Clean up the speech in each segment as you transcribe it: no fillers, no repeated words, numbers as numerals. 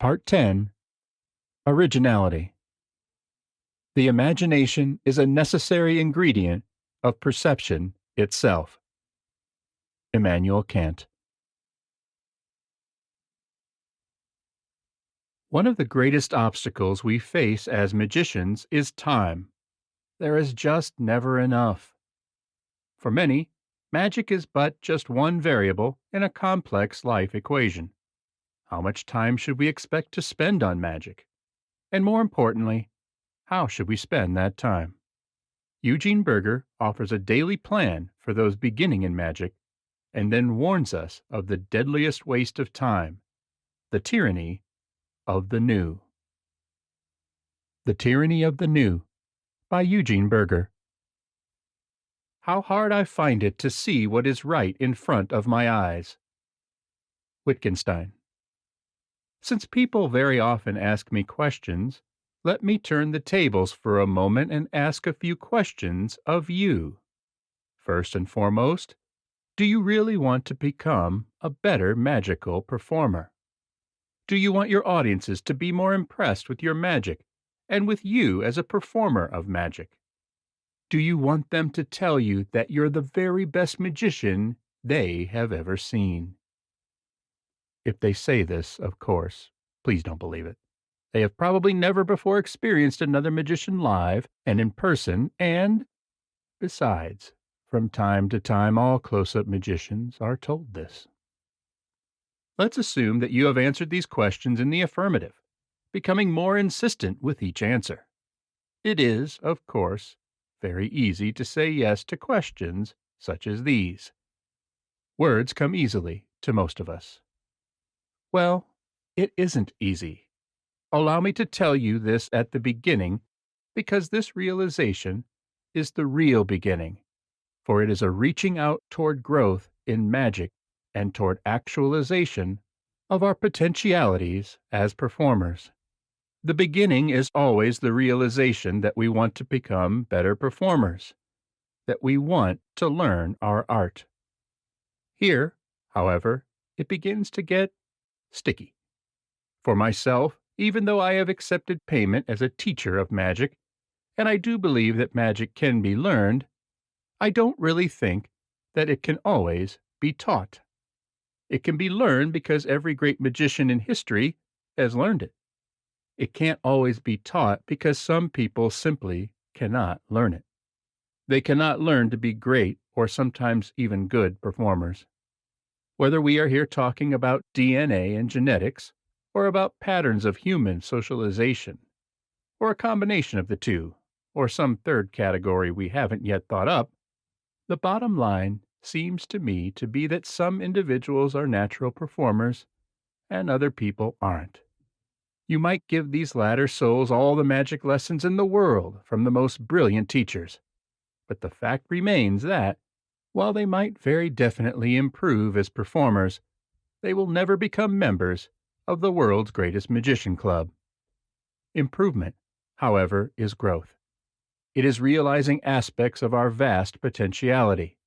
Part 10. Originality. The imagination is a necessary ingredient of perception itself. Immanuel Kant. One of the greatest obstacles we face as magicians is time. There is just never enough. For many, magic is but just one variable in a complex life equation. How much time should we expect to spend on magic? And more importantly, how should we spend that time? Eugene Berger offers a daily plan for those beginning in magic and then warns us of the deadliest waste of time, the tyranny of the new. The Tyranny of the New by Eugene Berger. How hard I find it to see what is right in front of my eyes. Wittgenstein. Since people very often ask me questions, let me turn the tables for a moment and ask a few questions of you. First and foremost, do you really want to become a better magical performer? Do you want your audiences to be more impressed with your magic and with you as a performer of magic? Do you want them to tell you that you're the very best magician they have ever seen? If they say this, of course, please don't believe it. They have probably never before experienced another magician live and in person, and, besides, from time to time all close-up magicians are told this. Let's assume that you have answered these questions in the affirmative, becoming more insistent with each answer. It is, of course, very easy to say yes to questions such as these. Words come easily to most of us. Well, it isn't easy. Allow me to tell you this at the beginning, because this realization is the real beginning, for it is a reaching out toward growth in magic and toward actualization of our potentialities as performers. The beginning is always the realization that we want to become better performers, that we want to learn our art. Here, however, it begins to get sticky. For myself, even though I have accepted payment as a teacher of magic, and I do believe that magic can be learned, I don't really think that it can always be taught. It can be learned because every great magician in history has learned it. It can't always be taught because some people simply cannot learn it. They cannot learn to be great or sometimes even good performers. Whether we are here talking about DNA and genetics, or about patterns of human socialization, or a combination of the two, or some third category we haven't yet thought up, the bottom line seems to me to be that some individuals are natural performers and other people aren't. You might give these latter souls all the magic lessons in the world from the most brilliant teachers, but the fact remains that, while they might very definitely improve as performers, they will never become members of the world's greatest magician club. Improvement, however, is growth. It is realizing aspects of our vast potentiality.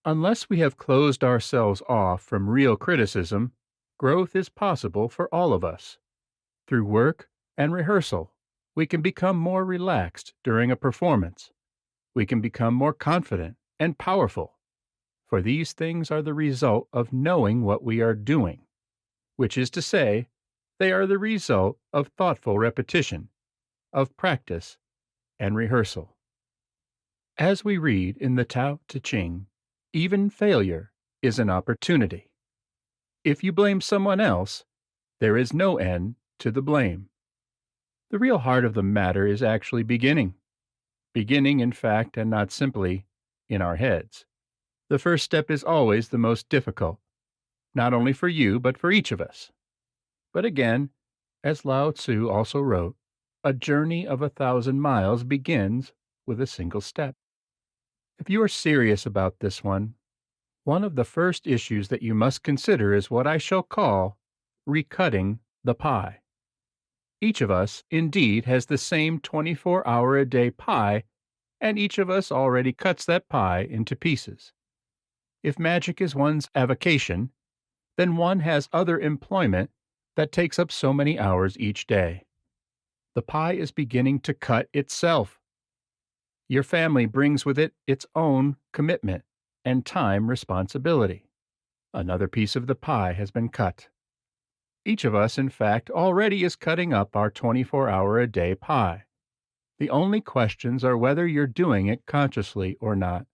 Unless we have closed ourselves off from real criticism, growth is possible for all of us. Through work and rehearsal, we can become more relaxed during a performance. We can become more confident and powerful, for these things are the result of knowing what we are doing, which is to say, they are the result of thoughtful repetition, of practice and rehearsal. As we read in the Tao Te Ching, even failure is an opportunity. If you blame someone else, there is no end to the blame. The real heart of the matter is actually beginning, in fact, and not simply in our heads. The first step is always the most difficult, not only for you, but for each of us. But again, as Lao Tzu also wrote, a journey of 1,000 miles begins with a single step. If you are serious about this one of the first issues that you must consider is what I shall call recutting the pie. Each of us, indeed, has the same 24-hour-a-day pie, and each of us already cuts that pie into pieces. If magic is one's avocation, then one has other employment that takes up so many hours each day. The pie is beginning to cut itself. Your family brings with it its own commitment and time responsibility. Another piece of the pie has been cut. Each of us, in fact, already is cutting up our 24-hour-a-day pie. The only questions are whether you're doing it consciously or not,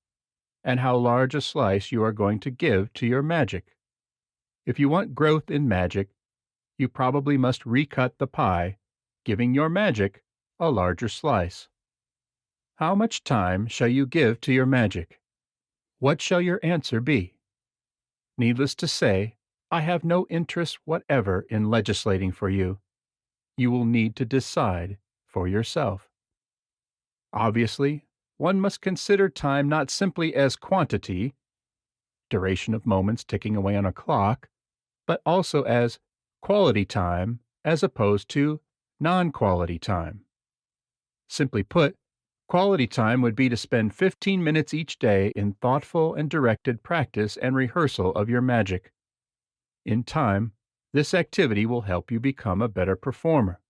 and how large a slice you are going to give to your magic. If you want growth in magic, you probably must recut the pie, giving your magic a larger slice. How much time shall you give to your magic? What shall your answer be? Needless to say, I have no interest whatever in legislating for you. You will need to decide for yourself. Obviously, one must consider time not simply as quantity, duration of moments ticking away on a clock, but also as quality time as opposed to non-quality time. Simply put, quality time would be to spend 15 minutes each day in thoughtful and directed practice and rehearsal of your magic. In time, this activity will help you become a better performer.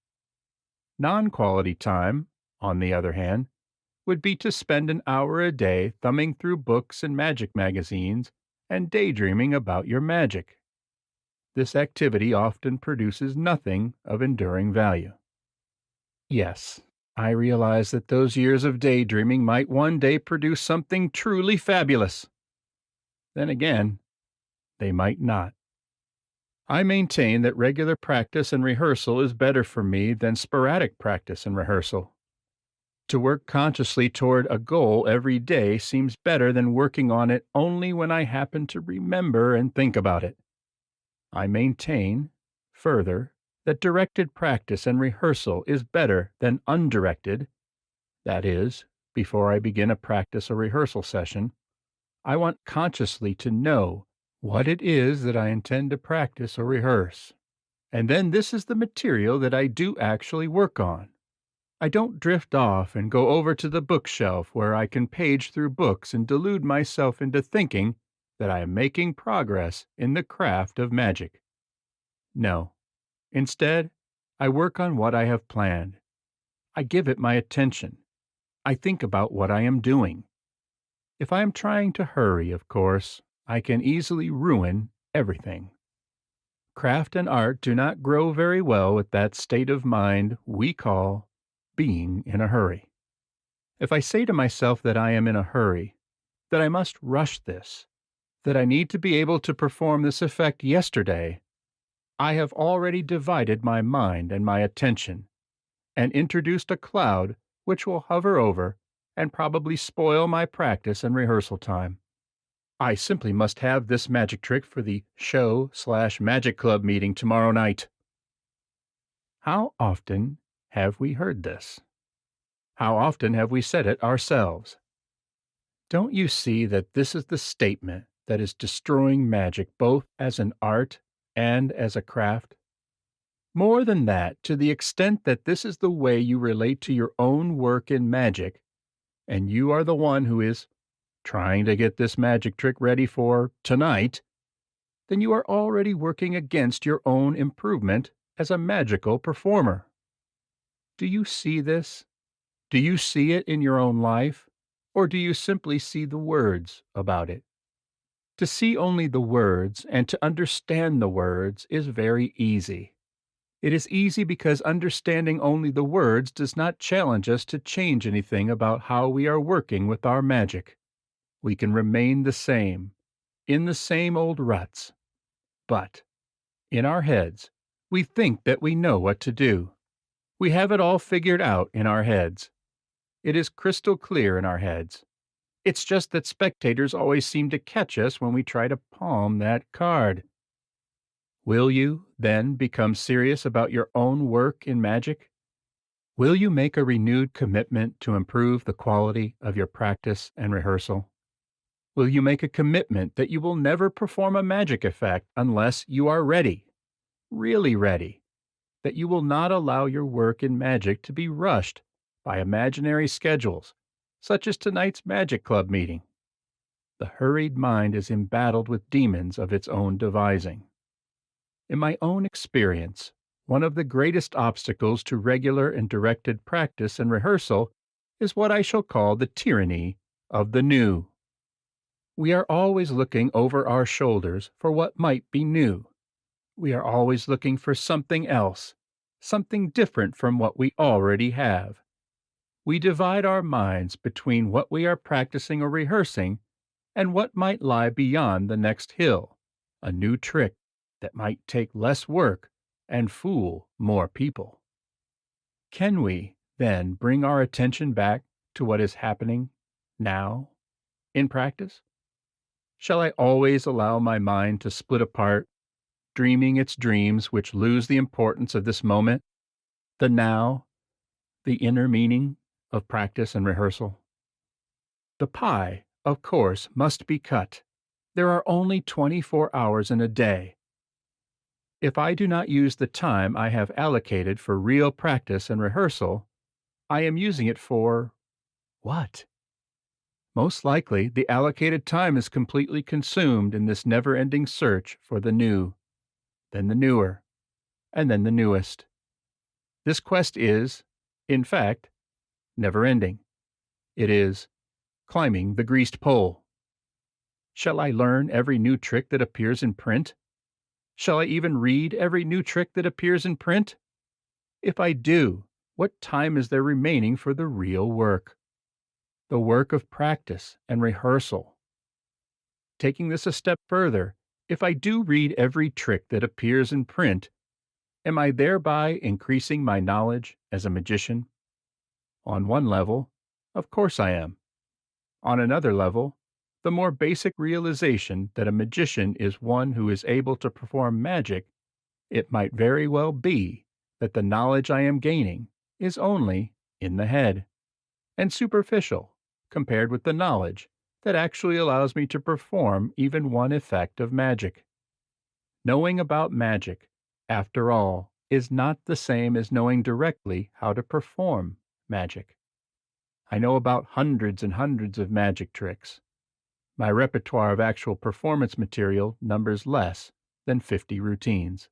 Non-quality time, on the other hand, would be to spend an hour a day thumbing through books and magic magazines and daydreaming about your magic. This activity often produces nothing of enduring value. Yes, I realize that those years of daydreaming might one day produce something truly fabulous. Then again, they might not. I maintain that regular practice and rehearsal is better for me than sporadic practice and rehearsal. To work consciously toward a goal every day seems better than working on it only when I happen to remember and think about it. I maintain, further, that directed practice and rehearsal is better than undirected. That is, before I begin a practice or rehearsal session, I want consciously to know what it is that I intend to practice or rehearse. And then this is the material that I do actually work on. I don't drift off and go over to the bookshelf where I can page through books and delude myself into thinking that I am making progress in the craft of magic. No. Instead, I work on what I have planned. I give it my attention. I think about what I am doing. If I am trying to hurry, of course, I can easily ruin everything. Craft and art do not grow very well with that state of mind we call being in a hurry. If I say to myself that I am in a hurry, that I must rush this, that I need to be able to perform this effect yesterday, I have already divided my mind and my attention, and introduced a cloud which will hover over and probably spoil my practice and rehearsal time. I simply must have this magic trick for the show/magic club meeting tomorrow night. How often have we heard this? How often have we said it ourselves? Don't you see that this is the statement that is destroying magic both as an art and as a craft? More than that, to the extent that this is the way you relate to your own work in magic, and you are the one who is trying to get this magic trick ready for tonight, then you are already working against your own improvement as a magical performer. Do you see this? Do you see it in your own life, or do you simply see the words about it? To see only the words and to understand the words is very easy. It is easy because understanding only the words does not challenge us to change anything about how we are working with our magic. We can remain the same, in the same old ruts. But, in our heads, we think that we know what to do. We have it all figured out in our heads. It is crystal clear in our heads. It's just that spectators always seem to catch us when we try to palm that card. Will you, then, become serious about your own work in magic? Will you make a renewed commitment to improve the quality of your practice and rehearsal? Will you make a commitment that you will never perform a magic effect unless you are ready, really ready, that you will not allow your work in magic to be rushed by imaginary schedules, such as tonight's magic club meeting? The hurried mind is embattled with demons of its own devising. In my own experience, one of the greatest obstacles to regular and directed practice and rehearsal is what I shall call the tyranny of the new. We are always looking over our shoulders for what might be new. We are always looking for something else, something different from what we already have. We divide our minds between what we are practicing or rehearsing and what might lie beyond the next hill, a new trick that might take less work and fool more people. Can we, then, bring our attention back to what is happening now in practice? Shall I always allow my mind to split apart, dreaming its dreams which lose the importance of this moment, the now, the inner meaning of practice and rehearsal? The pie, of course, must be cut. There are only 24 hours in a day. If I do not use the time I have allocated for real practice and rehearsal, I am using it for what? Most likely, the allocated time is completely consumed in this never-ending search for the new, then the newer, and then the newest. This quest is, in fact, never-ending. It is climbing the greased pole. Shall I learn every new trick that appears in print? Shall I even read every new trick that appears in print? If I do, what time is there remaining for the real work? The work of practice and rehearsal. Taking this a step further, if I do read every trick that appears in print, am I thereby increasing my knowledge as a magician? On one level, of course I am. On another level, the more basic realization that a magician is one who is able to perform magic, it might very well be that the knowledge I am gaining is only in the head, and superficial compared with the knowledge that actually allows me to perform even one effect of magic. Knowing about magic, after all, is not the same as knowing directly how to perform magic. I know about hundreds and hundreds of magic tricks. My repertoire of actual performance material numbers less than 50 routines.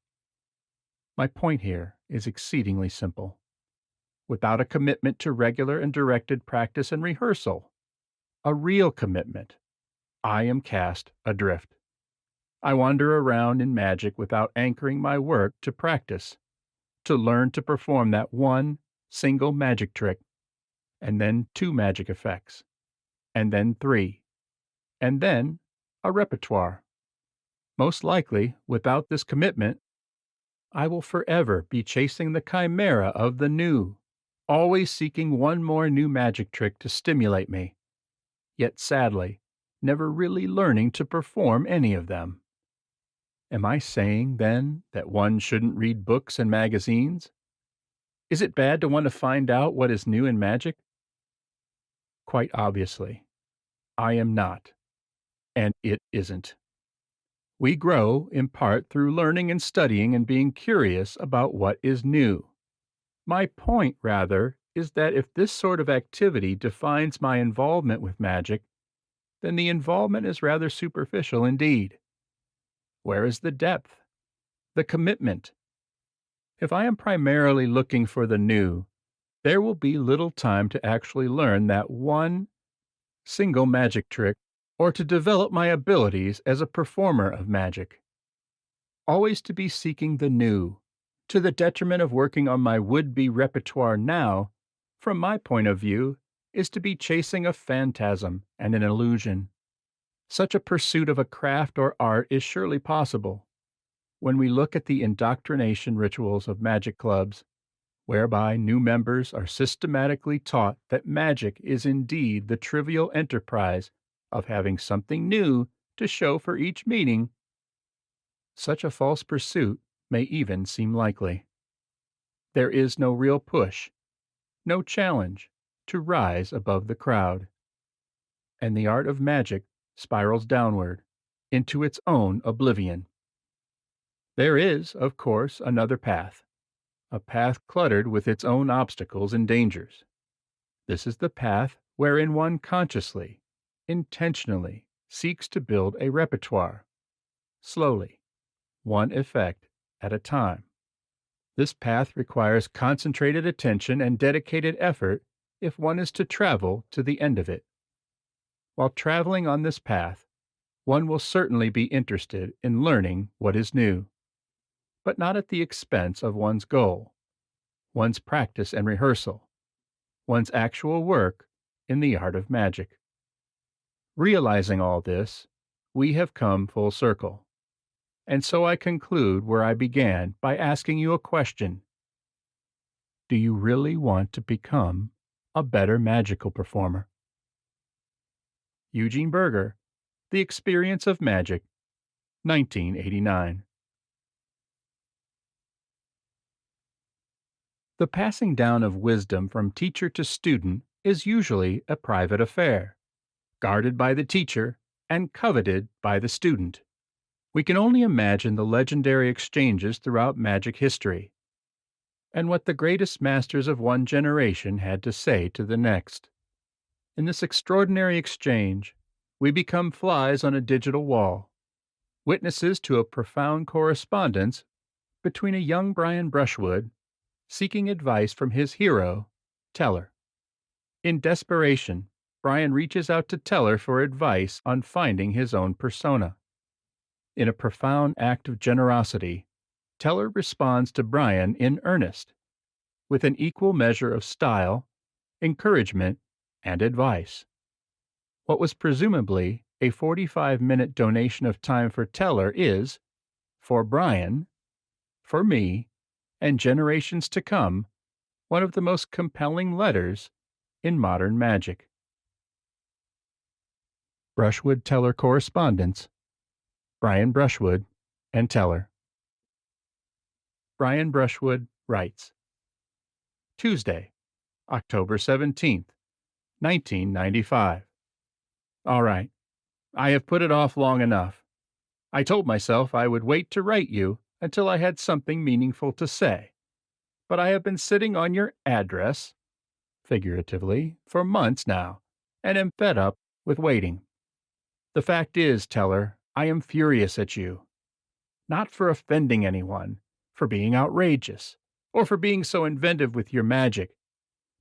My point here is exceedingly simple. Without a commitment to regular and directed practice and rehearsal, a real commitment, I am cast adrift. I wander around in magic without anchoring my work to practice, to learn to perform that one single magic trick, and then 2 magic effects, and then 3, and then a repertoire. Most likely, without this commitment, I will forever be chasing the chimera of the new, always seeking one more new magic trick to stimulate me, yet sadly, never really learning to perform any of them. Am I saying, then, that one shouldn't read books and magazines? Is it bad to want to find out what is new in magic? Quite obviously, I am not, and it isn't. We grow, in part, through learning and studying and being curious about what is new. My point, rather, is that if this sort of activity defines my involvement with magic, then the involvement is rather superficial indeed. Where is the depth, the commitment? If I am primarily looking for the new, there will be little time to actually learn that one single magic trick or to develop my abilities as a performer of magic. Always to be seeking the new, to the detriment of working on my would-be repertoire now, from my point of view, is to be chasing a phantasm and an illusion. Such a pursuit of a craft or art is surely possible. When we look at the indoctrination rituals of magic clubs, whereby new members are systematically taught that magic is indeed the trivial enterprise of having something new to show for each meeting, such a false pursuit may even seem likely. There is no real push, no challenge to rise above the crowd, and the art of magic spirals downward into its own oblivion. There is, of course, another path, a path cluttered with its own obstacles and dangers. This is the path wherein one consciously, intentionally seeks to build a repertoire, slowly, one effect at a time. This path requires concentrated attention and dedicated effort if one is to travel to the end of it. While traveling on this path, one will certainly be interested in learning what is new, but not at the expense of one's goal, one's practice and rehearsal, one's actual work in the art of magic. Realizing all this, we have come full circle. And so I conclude where I began by asking you a question. Do you really want to become a better magical performer? Eugene Berger, The Experience of Magic, 1989. The passing down of wisdom from teacher to student is usually a private affair, guarded by the teacher and coveted by the student. We can only imagine the legendary exchanges throughout magic history, and what the greatest masters of one generation had to say to the next. In this extraordinary exchange, we become flies on a digital wall, witnesses to a profound correspondence between a young Brian Brushwood seeking advice from his hero, Teller. In desperation, Brian reaches out to Teller for advice on finding his own persona. In a profound act of generosity, Teller responds to Brian in earnest, with an equal measure of style, encouragement, and advice. What was presumably a 45-minute donation of time for Teller is, for Brian, for me, and generations to come, one of the most compelling letters in modern magic. Brushwood-Teller Correspondence, Brian Brushwood and Teller. Brian Brushwood writes, Tuesday, October 17th, 1995. All right, I have put it off long enough. I told myself I would wait to write you until I had something meaningful to say, but I have been sitting on your address, figuratively, for months now, and am fed up with waiting. The fact is, Teller, I am furious at you. Not for offending anyone, for being outrageous, or for being so inventive with your magic,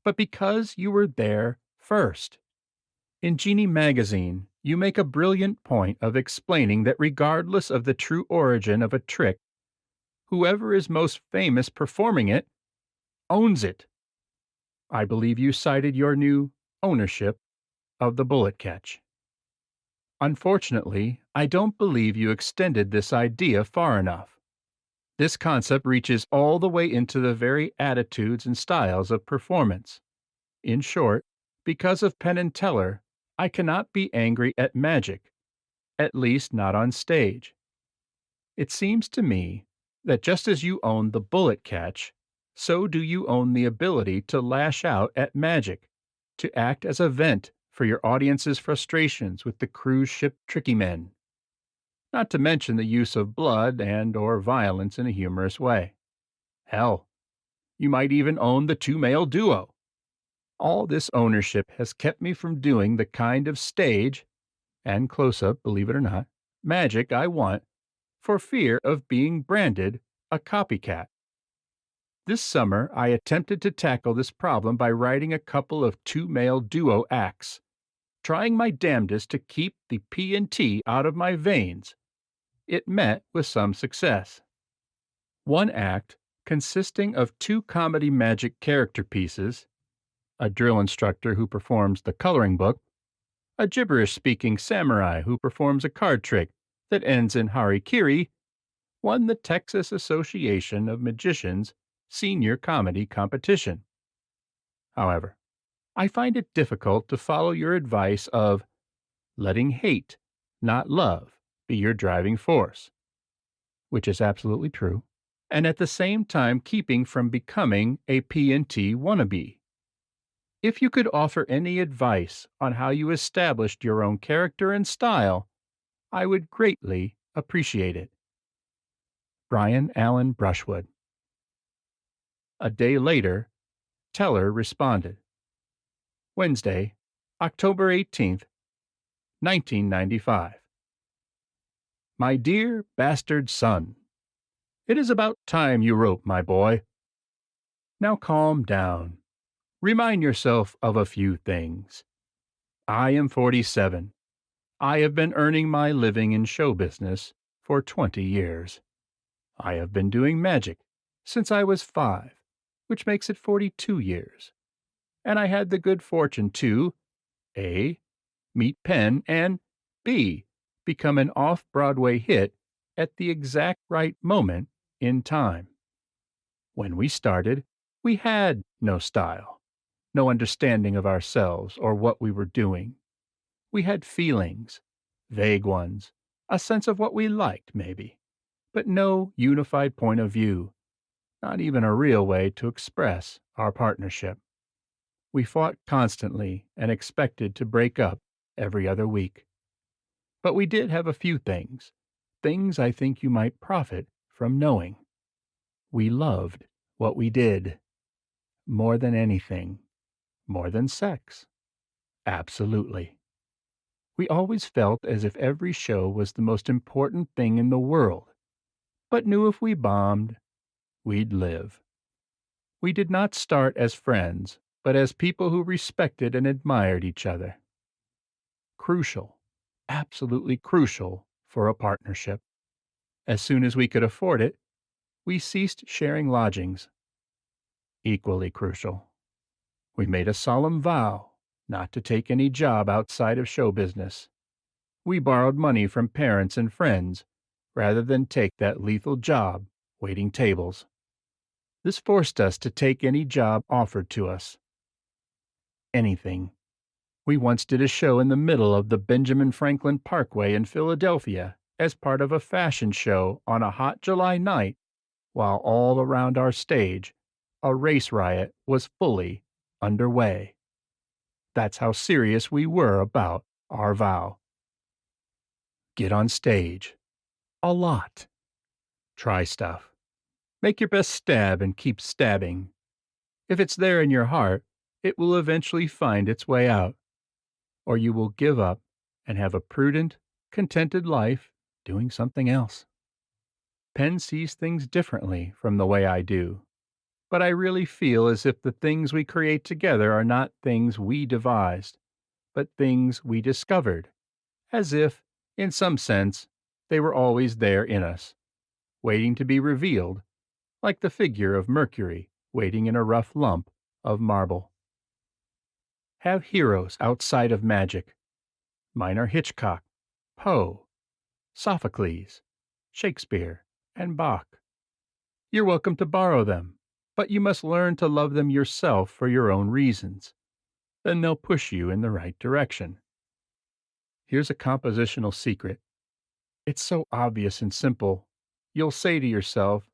but because you were there first. In Genie magazine, you make a brilliant point of explaining that regardless of the true origin of a trick, whoever is most famous performing it owns it. I believe you cited your new ownership of the bullet catch. Unfortunately, I don't believe you extended this idea far enough. This concept reaches all the way into the very attitudes and styles of performance. In short, because of Penn and Teller, I cannot be angry at magic, at least not on stage. It seems to me that just as you own the bullet catch, so do you own the ability to lash out at magic, to act as a vent for your audience's frustrations with the cruise ship tricky men, not to mention the use of blood and or violence in a humorous way. Hell, you might even own the two-male duo. All this ownership has kept me from doing the kind of stage, and close-up, believe it or not, magic I want, for fear of being branded a copycat. This summer, I attempted to tackle this problem by writing a couple of two-male duo acts, trying my damnedest to keep the P&T out of my veins. It met with some success. One act, consisting of two comedy magic character pieces, a drill instructor who performs the coloring book, a gibberish-speaking samurai who performs a card trick that ends in harikiri, won the Texas Association of Magicians Senior Comedy Competition. However, I find it difficult to follow your advice of letting hate, not love, be your driving force, which is absolutely true, and at the same time keeping from becoming a P&T wannabe. If you could offer any advice on how you established your own character and style, I would greatly appreciate it. Brian Allen Brushwood. A day later, Teller responded. Wednesday, October 18th, 1995. My dear bastard son, It is about time you wrote, my boy. Now calm down. Remind yourself of a few things. I am 47. I have been earning my living in show business for 20 years. I have been doing magic since I was 5, which makes it 42 years. And I had the good fortune to A. Meet Penn and B. Become an off-Broadway hit at the exact right moment in time. When we started, we had no style, no understanding of ourselves or what we were doing. We had feelings, vague ones, a sense of what we liked, maybe, but no unified point of view, not even a real way to express our partnership. We fought constantly and expected to break up every other week. But we did have a few things I think you might profit from knowing. We loved what we did more than anything, more than sex. Absolutely. We always felt as if every show was the most important thing in the world, but knew if we bombed, we'd live. We did not start as friends, but as people who respected and admired each other. Crucial, absolutely crucial for a partnership. As soon as we could afford it, we ceased sharing lodgings. Equally crucial. We made a solemn vow not to take any job outside of show business. We borrowed money from parents and friends rather than take that lethal job waiting tables. This forced us to take any job offered to us. Anything. We once did a show in the middle of the Benjamin Franklin Parkway in Philadelphia as part of a fashion show on a hot July night, while all around our stage, a race riot was fully underway. That's how serious we were about our vow. Get on stage. A lot. Try stuff. Make your best stab and keep stabbing. If it's there in your heart, it will eventually find its way out. Or you will give up and have a prudent, contented life doing something else. Penn sees things differently from the way I do, but I really feel as if the things we create together are not things we devised, but things we discovered, as if, in some sense, they were always there in us, waiting to be revealed, like the figure of Mercury waiting in a rough lump of marble. Have heroes outside of magic. Mine are Hitchcock, Poe, Sophocles, Shakespeare, and Bach. You're welcome to borrow them, but you must learn to love them yourself for your own reasons. Then they'll push you in the right direction. Here's a compositional secret. It's so obvious and simple, you'll say to yourself,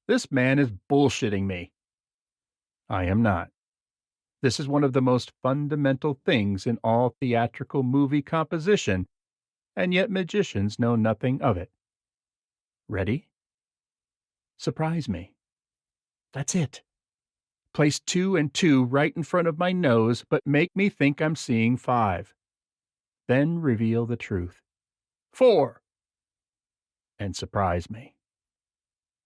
"This man is bullshitting me." I am not. This is one of the most fundamental things in all theatrical movie composition, and yet magicians know nothing of it. Ready? Surprise me. That's it. Place 2 and 2 right in front of my nose, but make me think I'm seeing 5. Then reveal the truth. 4. And surprise me.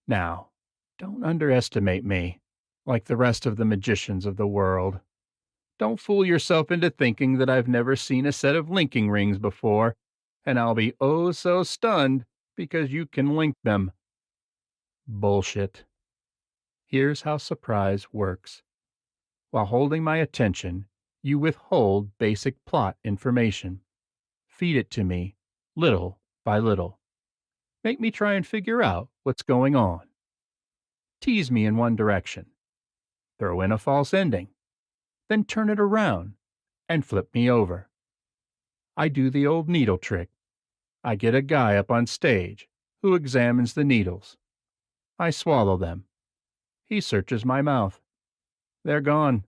Now, don't underestimate me, like the rest of the magicians of the world. Don't fool yourself into thinking that I've never seen a set of linking rings before, and I'll be oh so stunned because you can link them. Bullshit. Here's how surprise works. While holding my attention, you withhold basic plot information. Feed it to me, little by little. Make me try and figure out what's going on. Tease me in one direction. Throw in a false ending. Then turn it around and flip me over. I do the old needle trick. I get a guy up on stage who examines the needles. I swallow them. He searches my mouth. They're gone.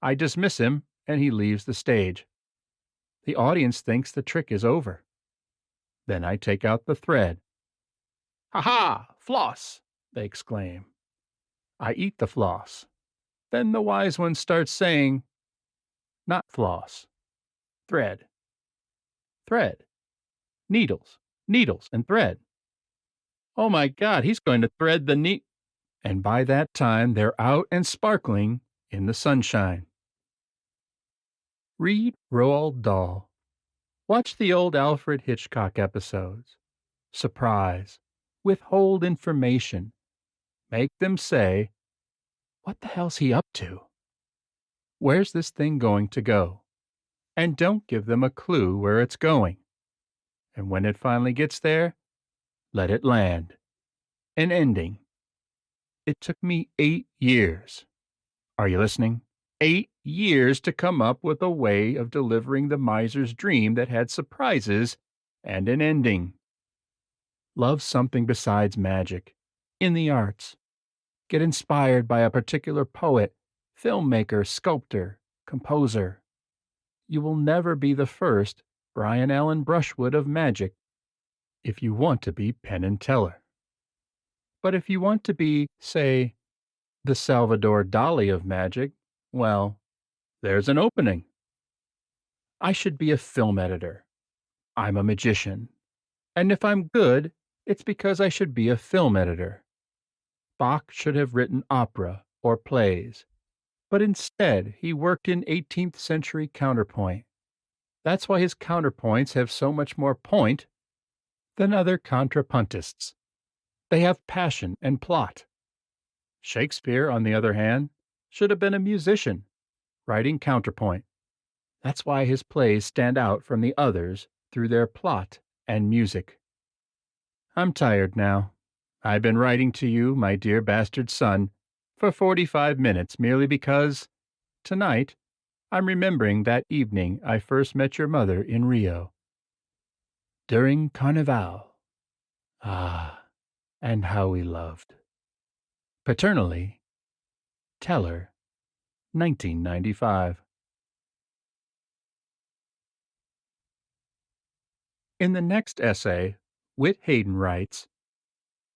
I dismiss him and he leaves the stage. The audience thinks the trick is over. Then I take out the thread. "Ha ha! Floss!" they exclaim. I eat the floss. Then the wise one starts saying, "Not floss. Thread. Thread. Needles, needles, and thread." Oh my God, he's going to thread the needle. And by that time, they're out and sparkling in the sunshine. Read Roald Dahl. Watch the old Alfred Hitchcock episodes. Surprise. Withhold information. Make them say, "What the hell's he up to? Where's this thing going to go?" And don't give them a clue where it's going. And when it finally gets there, let it land. An ending. It took me 8 years. Are you listening? 8 years to come up with a way of delivering the miser's dream that had surprises and an ending. Love something besides magic. In the arts. Get inspired by a particular poet, filmmaker, sculptor, composer. You will never be the first Brian Allen Brushwood of magic if you want to be Penn and Teller. But if you want to be, say, the Salvador Dali of magic, well, there's an opening. I should be a film editor. I'm a magician. And if I'm good, it's because I should be a film editor. Bach should have written opera or plays, but instead he worked in 18th century counterpoint. That's why his counterpoints have so much more point than other contrapuntists. They have passion and plot. Shakespeare, on the other hand, should have been a musician, writing counterpoint. That's why his plays stand out from the others through their plot and music. I'm tired now. I've been writing to you, my dear bastard son, for 45 minutes merely because, tonight, I'm remembering that evening I first met your mother in Rio. During Carnival. Ah, and how we loved. Paternally, Teller, 1995. In the next essay, Whit Haydn writes,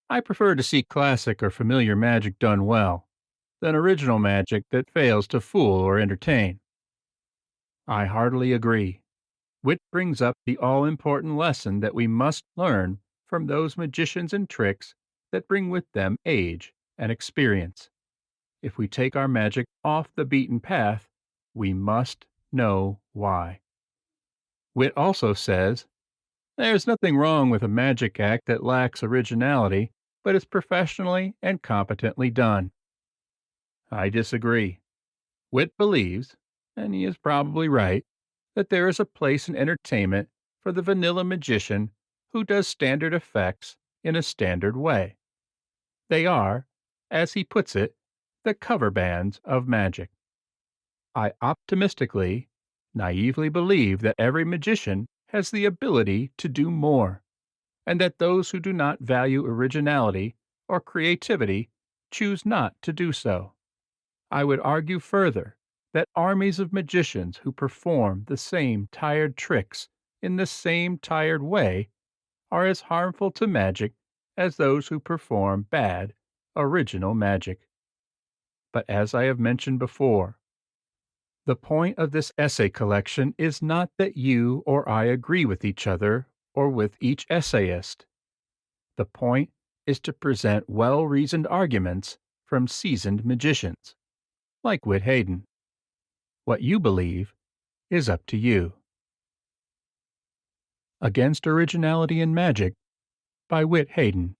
I prefer to see classic or familiar magic done well, than original magic that fails to fool or entertain. I heartily agree. Whit brings up the all-important lesson that we must learn from those magicians and tricks that bring with them age and experience. If we take our magic off the beaten path, we must know why. Whit also says, there's nothing wrong with a magic act that lacks originality, but is professionally and competently done. I disagree. Whit believes, and he is probably right, that there is a place in entertainment for the vanilla magician who does standard effects in a standard way. They are, as he puts it, the cover bands of magic. I optimistically, naively believe that every magician has the ability to do more, and that those who do not value originality or creativity choose not to do so. I would argue further that armies of magicians who perform the same tired tricks in the same tired way are as harmful to magic as those who perform bad, original magic. But as I have mentioned before, the point of this essay collection is not that you or I agree with each other or with each essayist. The point is to present well-reasoned arguments from seasoned magicians, like Whit Haydn. What you believe is up to you. Against Originality in Magic by Whit Haydn.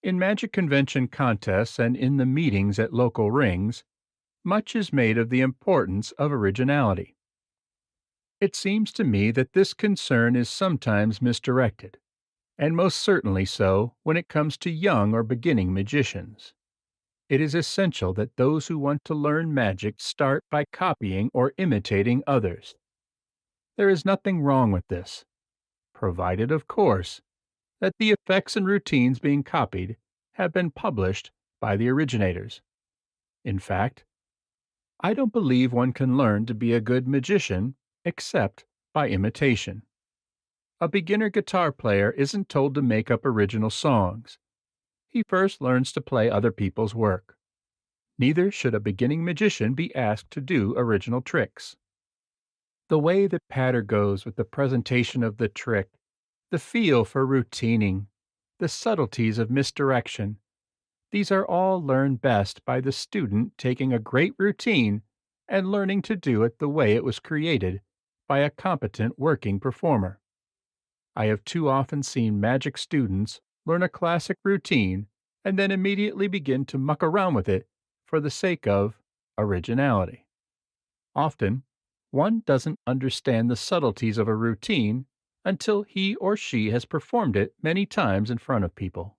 In magic convention contests and in the meetings at local rings, much is made of the importance of originality. It seems to me that this concern is sometimes misdirected, and most certainly so when it comes to young or beginning magicians. It is essential that those who want to learn magic start by copying or imitating others. There is nothing wrong with this, provided, of course, that the effects and routines being copied have been published by the originators. In fact, I don't believe one can learn to be a good magician except by imitation. A beginner guitar player isn't told to make up original songs. He first learns to play other people's work. Neither should a beginning magician be asked to do original tricks. The way the patter goes with the presentation of the trick, the feel for routining, the subtleties of misdirection. These are all learned best by the student taking a great routine and learning to do it the way it was created by a competent working performer. I have too often seen magic students learn a classic routine and then immediately begin to muck around with it for the sake of originality. Often, one doesn't understand the subtleties of a routine until he or she has performed it many times in front of people.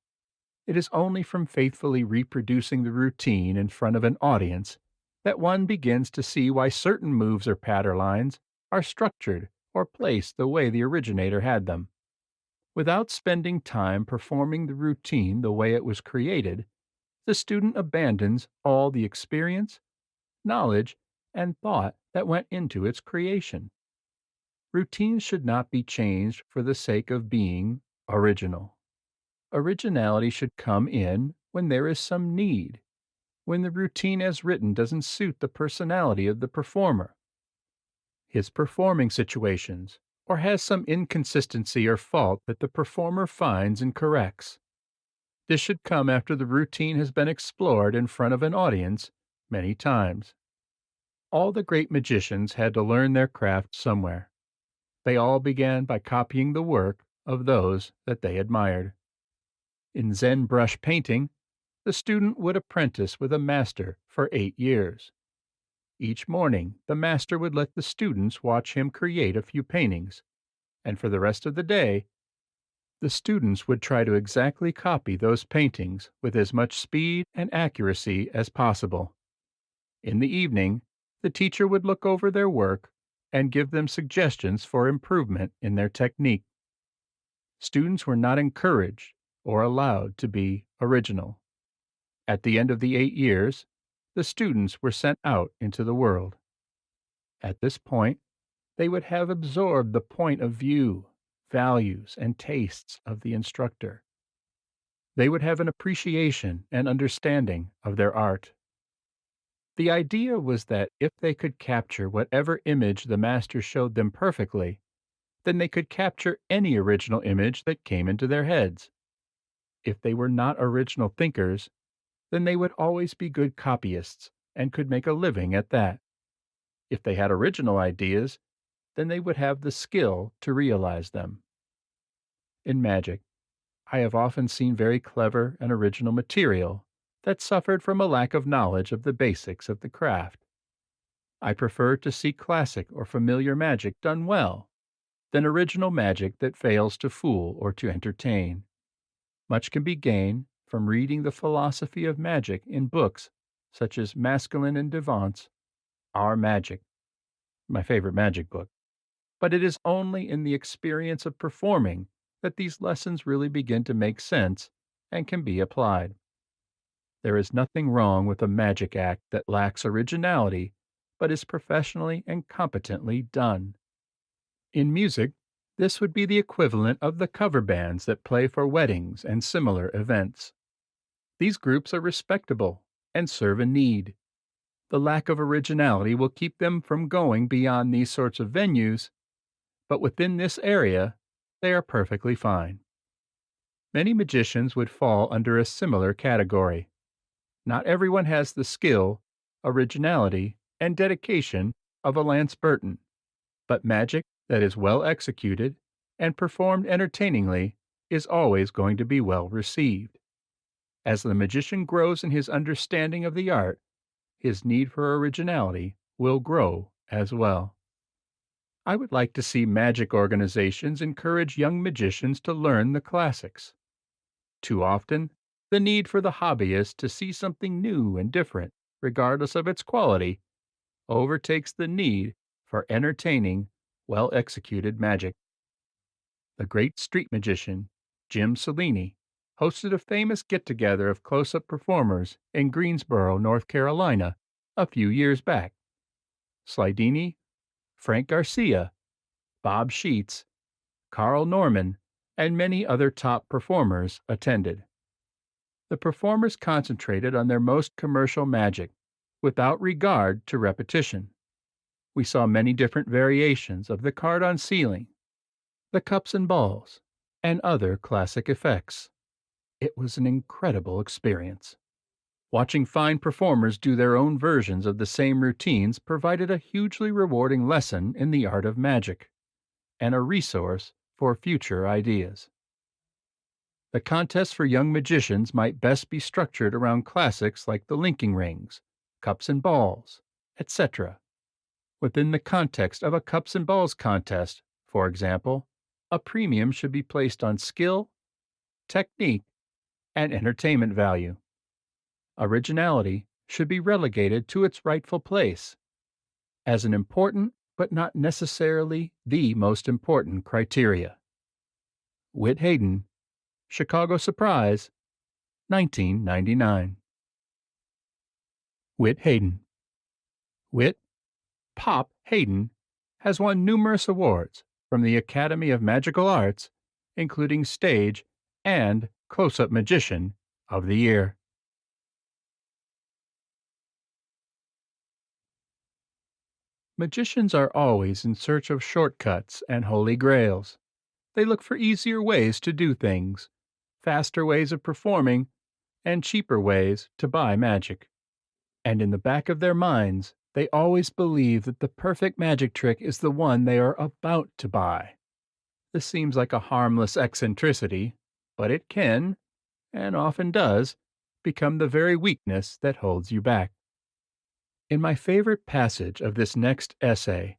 It is only from faithfully reproducing the routine in front of an audience that one begins to see why certain moves or patter lines are structured or placed the way the originator had them. Without spending time performing the routine the way it was created, the student abandons all the experience, knowledge, and thought that went into its creation. Routines should not be changed for the sake of being original. Originality should come in when there is some need, when the routine as written doesn't suit the personality of the performer, his performing situations, or has some inconsistency or fault that the performer finds and corrects. This should come after the routine has been explored in front of an audience many times. All the great magicians had to learn their craft somewhere. They all began by copying the work of those that they admired. In Zen brush painting, the student would apprentice with a master for 8 years. Each morning, the master would let the students watch him create a few paintings, and for the rest of the day, the students would try to exactly copy those paintings with as much speed and accuracy as possible. In the evening, the teacher would look over their work and give them suggestions for improvement in their technique. Students were not encouraged or allowed to be original. At the end of the 8 years, the students were sent out into the world. At this point, they would have absorbed the point of view, values, and tastes of the instructor. They would have an appreciation and understanding of their art. The idea was that if they could capture whatever image the master showed them perfectly, then they could capture any original image that came into their heads. If they were not original thinkers, then they would always be good copyists and could make a living at that. If they had original ideas, then they would have the skill to realize them. In magic, I have often seen very clever and original material that suffered from a lack of knowledge of the basics of the craft. I prefer to see classic or familiar magic done well than original magic that fails to fool or to entertain. Much can be gained from reading the philosophy of magic in books such as Maskelyne and Devant's Our Magic, my favorite magic book. But it is only in the experience of performing that these lessons really begin to make sense and can be applied. There is nothing wrong with a magic act that lacks originality, but is professionally and competently done. In music, this would be the equivalent of the cover bands that play for weddings and similar events. These groups are respectable and serve a need. The lack of originality will keep them from going beyond these sorts of venues, but within this area, they are perfectly fine. Many magicians would fall under a similar category. Not everyone has the skill, originality, and dedication of a Lance Burton, but magic that is well executed and performed entertainingly is always going to be well received. As the magician grows in his understanding of the art, his need for originality will grow as well. I would like to see magic organizations encourage young magicians to learn the classics. Too often, the need for the hobbyist to see something new and different, regardless of its quality, overtakes the need for entertaining, well-executed magic. The great street magician, Jim Cellini, hosted a famous get-together of close-up performers in Greensboro, North Carolina, a few years back. Slidini, Frank Garcia, Bob Sheets, Carl Norman, and many other top performers attended. The performers concentrated on their most commercial magic, without regard to repetition. We saw many different variations of the card on ceiling, the cups and balls, and other classic effects. It was an incredible experience. Watching fine performers do their own versions of the same routines provided a hugely rewarding lesson in the art of magic and a resource for future ideas. The contests for young magicians might best be structured around classics like the linking rings, cups and balls, etc. Within the context of a cups and balls contest, for example, a premium should be placed on skill, technique, and entertainment value. Originality should be relegated to its rightful place as an important but not necessarily the most important criteria. Whit Haydn, Chicago Surprise, 1999. Whit Haydn. Whit Pop Haydn has won numerous awards from the Academy of Magical Arts, including Stage and Close-Up Magician of the Year. Magicians are always in search of shortcuts and holy grails. They look for easier ways to do things, faster ways of performing, and cheaper ways to buy magic. And in the back of their minds, they always believe that the perfect magic trick is the one they are about to buy. This seems like a harmless eccentricity, but it can, and often does, become the very weakness that holds you back. In my favorite passage of this next essay,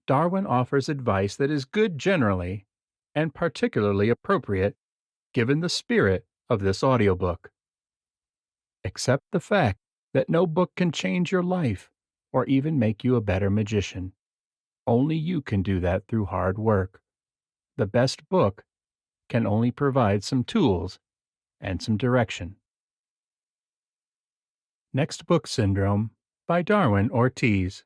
Darwin offers advice that is good generally and particularly appropriate given the spirit of this audiobook. Accept the fact that no book can change your life or even make you a better magician. Only you can do that through hard work. The best book can only provide some tools and some direction. Next Book Syndrome by Darwin Ortiz.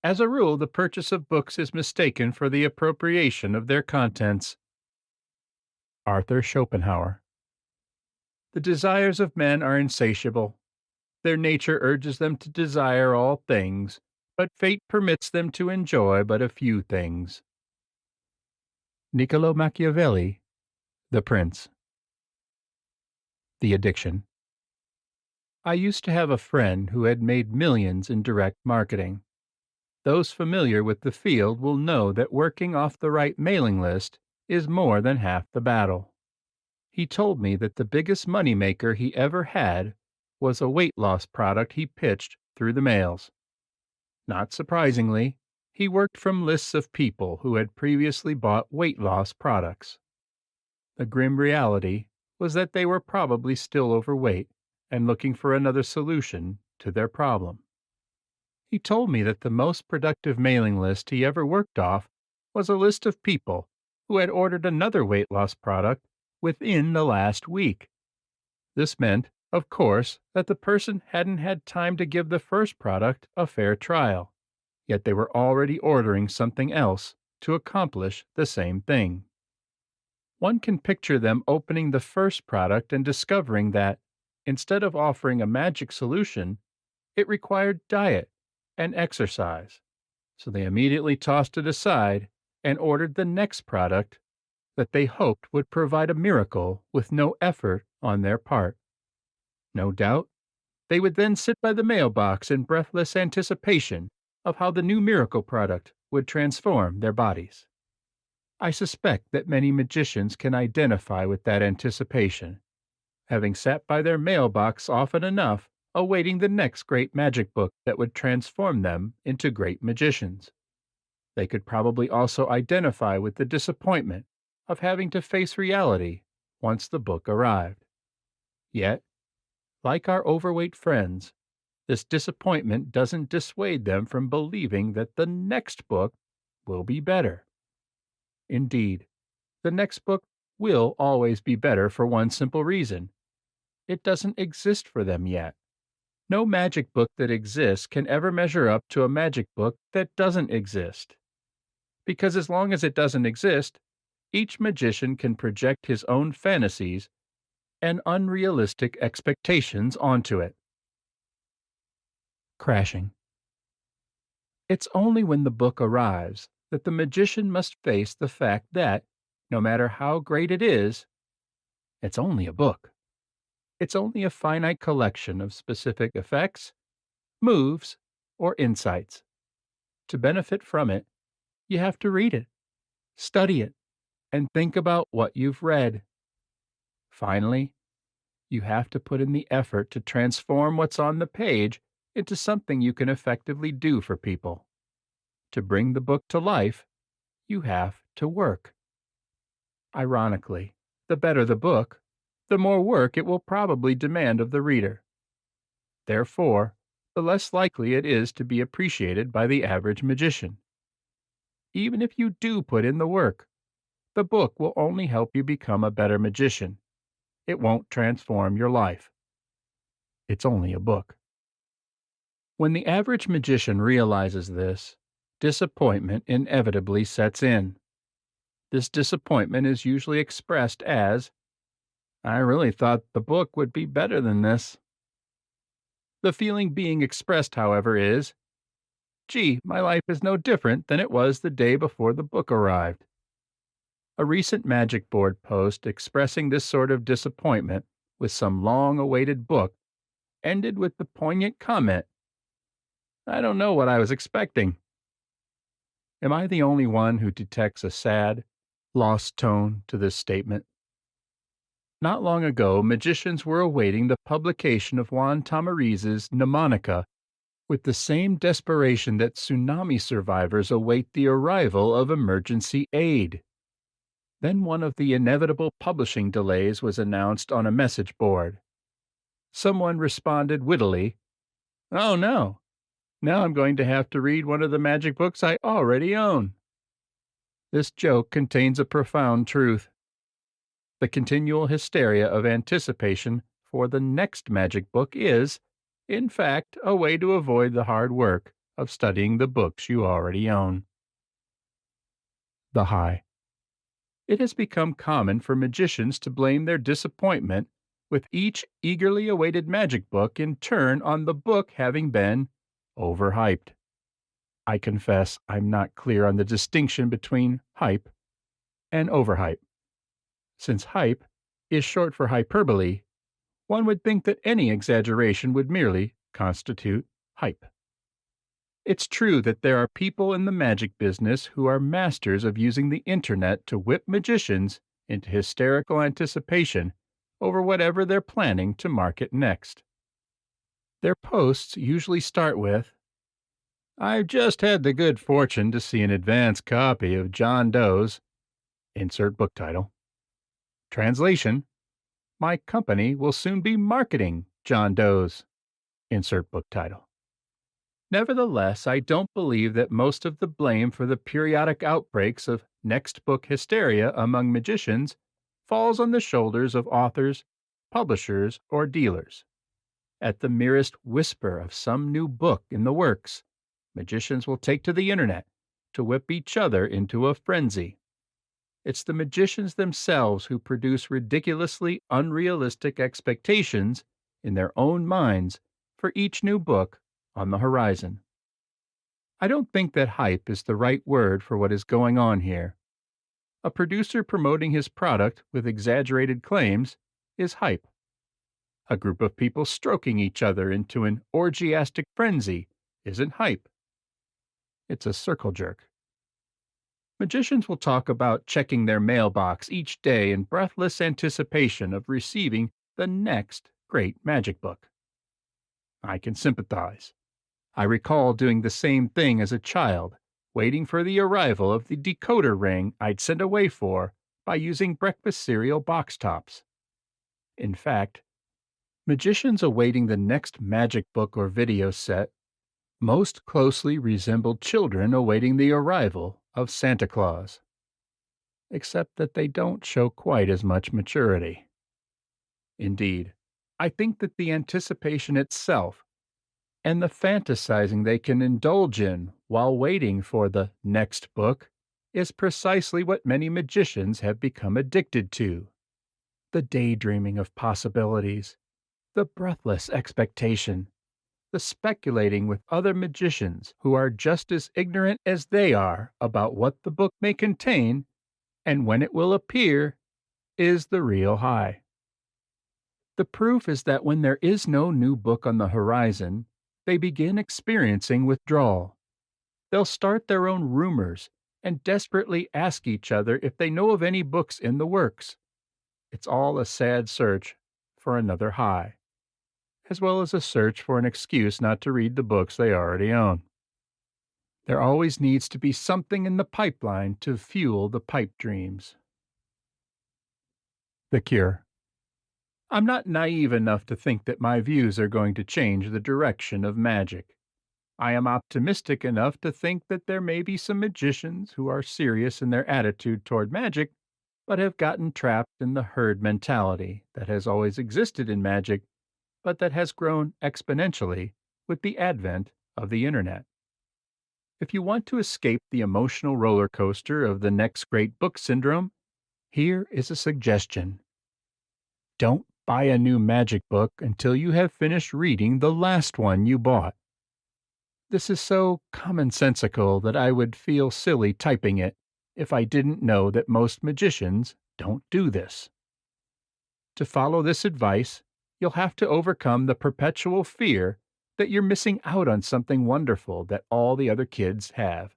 As a rule, the purchase of books is mistaken for the appropriation of their contents. Arthur Schopenhauer. The desires of men are insatiable. Their nature urges them to desire all things, but fate permits them to enjoy but a few things. Niccolo Machiavelli, The Prince. The Addiction. I used to have a friend who had made millions in direct marketing. Those familiar with the field will know that working off the right mailing list is more than half the battle. He told me that the biggest moneymaker he ever had was a weight loss product he pitched through the mails. Not surprisingly, he worked from lists of people who had previously bought weight loss products. The grim reality was that they were probably still overweight and looking for another solution to their problem. He told me that the most productive mailing list he ever worked off was a list of people who had ordered another weight loss product within the last week. This meant, of course, that the person hadn't had time to give the first product a fair trial, yet they were already ordering something else to accomplish the same thing. One can picture them opening the first product and discovering that, instead of offering a magic solution, it required diet and exercise. So they immediately tossed it aside and ordered the next product that they hoped would provide a miracle with no effort on their part. No doubt, they would then sit by the mailbox in breathless anticipation of how the new miracle product would transform their bodies. I suspect that many magicians can identify with that anticipation, having sat by their mailbox often enough, awaiting the next great magic book that would transform them into great magicians. They could probably also identify with the disappointment of having to face reality once the book arrived. Yet, like our overweight friends, this disappointment doesn't dissuade them from believing that the next book will be better. Indeed, the next book will always be better for one simple reason. It doesn't exist for them yet. No magic book that exists can ever measure up to a magic book that doesn't exist. Because as long as it doesn't exist, each magician can project his own fantasies and unrealistic expectations onto it. Crashing. It's only when the book arrives that the magician must face the fact that, no matter how great it is, It's only a book. It's only a finite collection of specific effects, moves, or insights. To benefit from it, you have to read it, study it, and think about what you've read. Finally, you have to put in the effort to transform what's on the page into something you can effectively do for people. To bring the book to life, you have to work. Ironically, the better the book, the more work it will probably demand of the reader. Therefore, the less likely it is to be appreciated by the average magician. Even if you do put in the work, the book will only help you become a better magician. It won't transform your life. It's only a book. When the average magician realizes this, disappointment inevitably sets in. This disappointment is usually expressed as, "I really thought the book would be better than this." The feeling being expressed, however, is, "Gee, my life is no different than it was the day before the book arrived." A recent Magic Board post expressing this sort of disappointment with some long-awaited book ended with the poignant comment, "I don't know what I was expecting." Am I the only one who detects a sad, lost tone to this statement? Not long ago, magicians were awaiting the publication of Juan Tamariz's mnemonica with the same desperation that tsunami survivors await the arrival of emergency aid. Then one of the inevitable publishing delays was announced on a message board. Someone responded wittily, "Oh no, now I'm going to have to read one of the magic books I already own." This joke contains a profound truth. The continual hysteria of anticipation for the next magic book is, in fact, a way to avoid the hard work of studying the books you already own. The high. It has become common for magicians to blame their disappointment with each eagerly awaited magic book in turn on the book having been overhyped. I confess I'm not clear on the distinction between hype and overhype. Since hype is short for hyperbole, one would think that any exaggeration would merely constitute hype. It's true that there are people in the magic business who are masters of using the internet to whip magicians into hysterical anticipation over whatever they're planning to market next. Their posts usually start with, "I've just had the good fortune to see an advance copy of John Doe's," insert book title. Translation, "My company will soon be marketing John Doe's," insert book title. Nevertheless, I don't believe that most of the blame for the periodic outbreaks of next book hysteria among magicians falls on the shoulders of authors, publishers, or dealers. At the merest whisper of some new book in the works, magicians will take to the internet to whip each other into a frenzy. It's the magicians themselves who produce ridiculously unrealistic expectations in their own minds for each new book on the horizon. I don't think that hype is the right word for what is going on here. A producer promoting his product with exaggerated claims is hype. A group of people stroking each other into an orgiastic frenzy isn't hype. It's a circle jerk. Magicians will talk about checking their mailbox each day in breathless anticipation of receiving the next great magic book. I can sympathize. I recall doing the same thing as a child, waiting for the arrival of the decoder ring I'd sent away for by using breakfast cereal box tops. In fact, magicians awaiting the next magic book or video set most closely resembled children awaiting the arrival of Santa Claus, except that they don't show quite as much maturity. Indeed, I think that the anticipation itself and the fantasizing they can indulge in while waiting for the next book is precisely what many magicians have become addicted to. The daydreaming of possibilities, the breathless expectation, the speculating with other magicians who are just as ignorant as they are about what the book may contain and when it will appear, is the real high. The proof is that when there is no new book on the horizon, they begin experiencing withdrawal. They'll start their own rumors and desperately ask each other if they know of any books in the works. It's all a sad search for another high, as well as a search for an excuse not to read the books they already own. There always needs to be something in the pipeline to fuel the pipe dreams. The Cure. I'm not naive enough to think that my views are going to change the direction of magic. I am optimistic enough to think that there may be some magicians who are serious in their attitude toward magic, but have gotten trapped in the herd mentality that has always existed in magic, but that has grown exponentially with the advent of the internet. If you want to escape the emotional roller coaster of the next great book syndrome, here is a suggestion. Don't buy a new magic book until you have finished reading the last one you bought. This is so commonsensical that I would feel silly typing it if I didn't know that most magicians don't do this. To follow this advice, you'll have to overcome the perpetual fear that you're missing out on something wonderful that all the other kids have.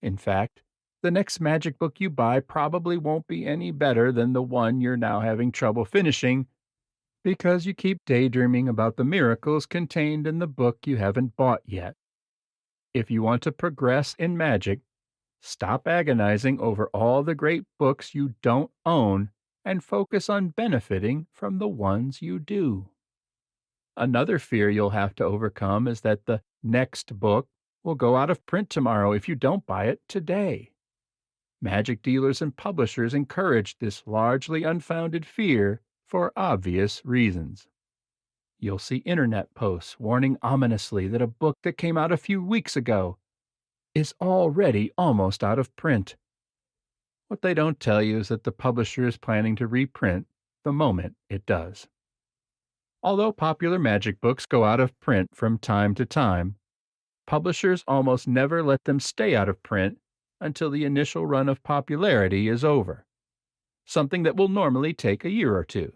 In fact, the next magic book you buy probably won't be any better than the one you're now having trouble finishing because you keep daydreaming about the miracles contained in the book you haven't bought yet. If you want to progress in magic, stop agonizing over all the great books you don't own and focus on benefiting from the ones you do. Another fear you'll have to overcome is that the next book will go out of print tomorrow if you don't buy it today. Magic dealers and publishers encourage this largely unfounded fear for obvious reasons. You'll see internet posts warning ominously that a book that came out a few weeks ago is already almost out of print. What they don't tell you is that the publisher is planning to reprint the moment it does. Although popular magic books go out of print from time to time, publishers almost never let them stay out of print until the initial run of popularity is over, something that will normally take a year or two.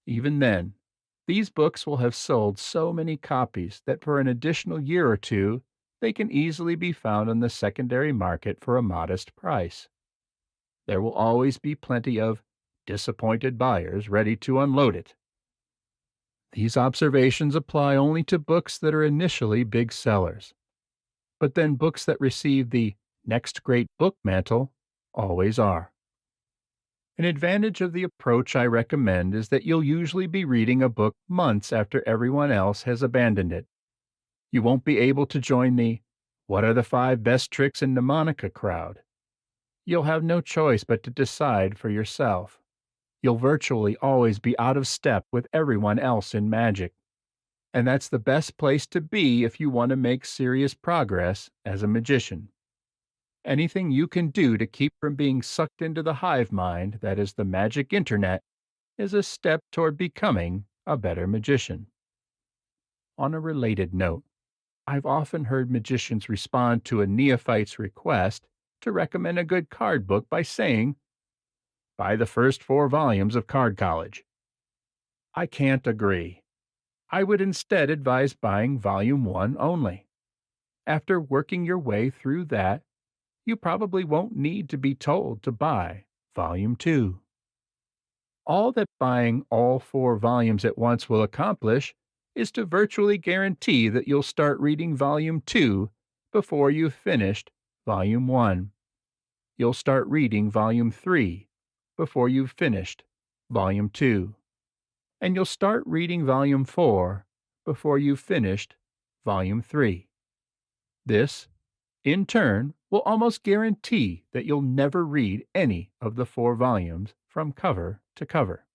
Even then, these books will have sold so many copies that for an additional year or two, they can easily be found on the secondary market for a modest price. There will always be plenty of disappointed buyers ready to unload it. These observations apply only to books that are initially big sellers. But then books that receive the next great book mantle always are. An advantage of the approach I recommend is that you'll usually be reading a book months after everyone else has abandoned it. You won't be able to join the "What are the 5 best tricks in mnemonica" crowd. You'll have no choice but to decide for yourself. You'll virtually always be out of step with everyone else in magic. And that's the best place to be if you want to make serious progress as a magician. Anything you can do to keep from being sucked into the hive mind that is the magic internet is a step toward becoming a better magician. On a related note, I've often heard magicians respond to a neophyte's request to recommend a good card book by saying, "Buy the first 4 volumes of Card College." I can't agree. I would instead advise buying Volume 1 only. After working your way through that, you probably won't need to be told to buy Volume 2. All that buying all 4 volumes at once will accomplish is to virtually guarantee that you'll start reading Volume 2 before you've finished Volume 1. You'll start reading Volume 3 before you've finished Volume 2. And you'll start reading Volume 4 before you've finished Volume 3. This, in turn, will almost guarantee that you'll never read any of the 4 volumes from cover to cover.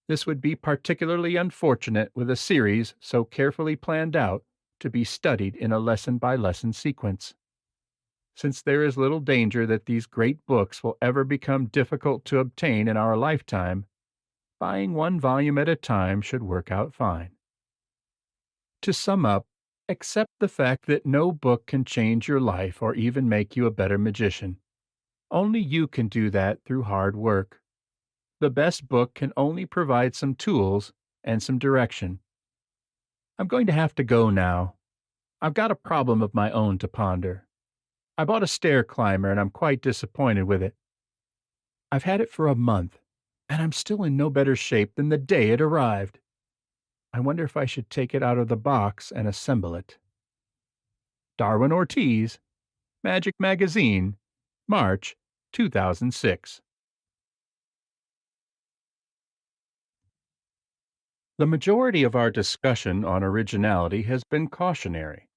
This would be particularly unfortunate with a series so carefully planned out to be studied in a lesson-by-lesson sequence. Since there is little danger that these great books will ever become difficult to obtain in our lifetime, buying 1 volume at a time should work out fine. To sum up, accept the fact that no book can change your life or even make you a better magician. Only you can do that through hard work. The best book can only provide some tools and some direction. I'm going to have to go now. I've got a problem of my own to ponder. I bought a stair climber and I'm quite disappointed with it. I've had it for a month, and I'm still in no better shape than the day it arrived. I wonder if I should take it out of the box and assemble it. Darwin Ortiz, Magic Magazine, March 2006. The majority of our discussion on originality has been cautionary.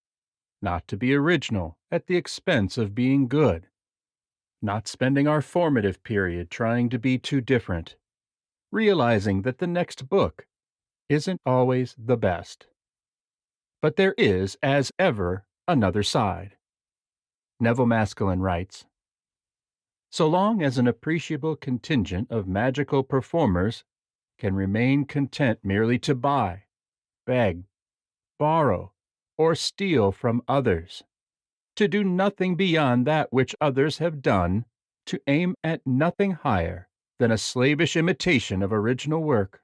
Not to be original at the expense of being good. Not spending our formative period trying to be too different. Realizing that the next book isn't always the best. But there is, as ever, another side. Neville Maskelyne writes, so long as an appreciable contingent of magical performers can remain content merely to buy, beg, borrow, or steal from others, to do nothing beyond that which others have done, to aim at nothing higher than a slavish imitation of original work,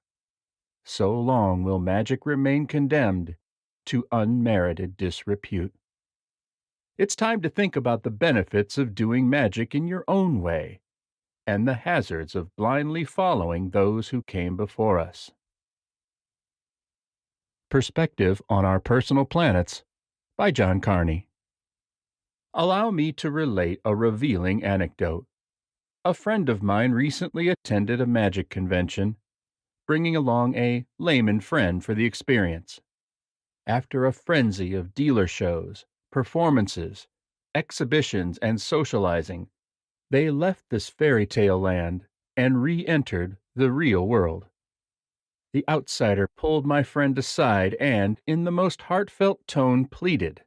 so long will magic remain condemned to unmerited disrepute. It's time to think about the benefits of doing magic in your own way, and the hazards of blindly following those who came before us. Perspective on Our Personal Planets by John Carney. Allow me to relate a revealing anecdote. A friend of mine recently attended a magic convention, bringing along a layman friend for the experience. After a frenzy of dealer shows, performances, exhibitions, and socializing, they left this fairy tale land and re-entered the real world. The outsider pulled my friend aside and, in the most heartfelt tone, pleaded,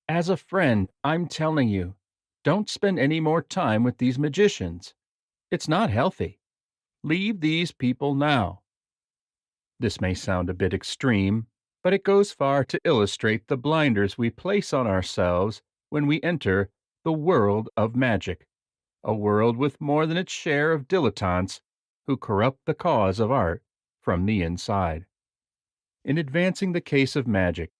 as a friend, I'm telling you, don't spend any more time with these magicians. It's not healthy. Leave these people now. This may sound a bit extreme, but it goes far to illustrate the blinders we place on ourselves when we enter the world of magic, a world with more than its share of dilettantes who corrupt the cause of art from the inside. In advancing the case of magic,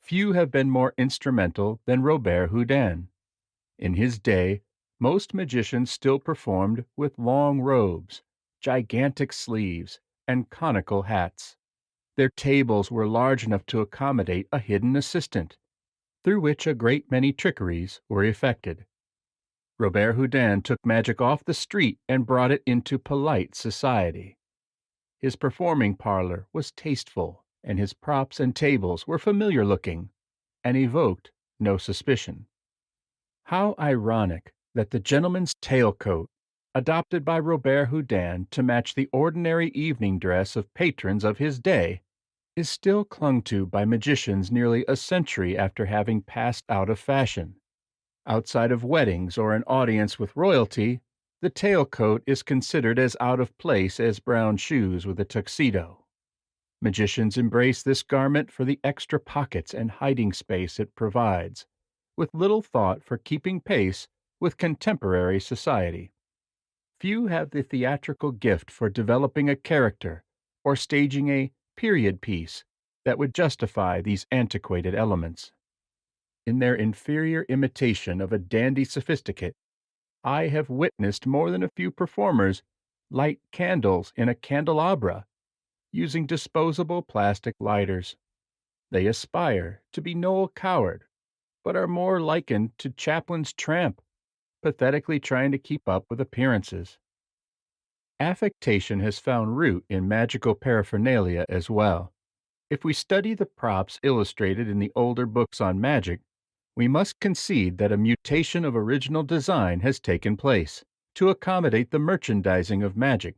few have been more instrumental than Robert Houdin. In his day, most magicians still performed with long robes, gigantic sleeves, and conical hats. Their tables were large enough to accommodate a hidden assistant, through which a great many trickeries were effected. Robert Houdin took magic off the street and brought it into polite society. His performing parlor was tasteful, and his props and tables were familiar-looking, and evoked no suspicion. How ironic that the gentleman's tailcoat, adopted by Robert Houdin to match the ordinary evening dress of patrons of his day, is still clung to by magicians nearly a century after having passed out of fashion. Outside of weddings or an audience with royalty, the tailcoat is considered as out of place as brown shoes with a tuxedo. Magicians embrace this garment for the extra pockets and hiding space it provides, with little thought for keeping pace with contemporary society. Few have the theatrical gift for developing a character or staging a period piece that would justify these antiquated elements. In their inferior imitation of a dandy sophisticate, I have witnessed more than a few performers light candles in a candelabra, using disposable plastic lighters. They aspire to be Noel Coward, but are more likened to Chaplin's tramp, pathetically trying to keep up with appearances. Affectation has found root in magical paraphernalia as well. If we study the props illustrated in the older books on magic, we must concede that a mutation of original design has taken place to accommodate the merchandising of magic,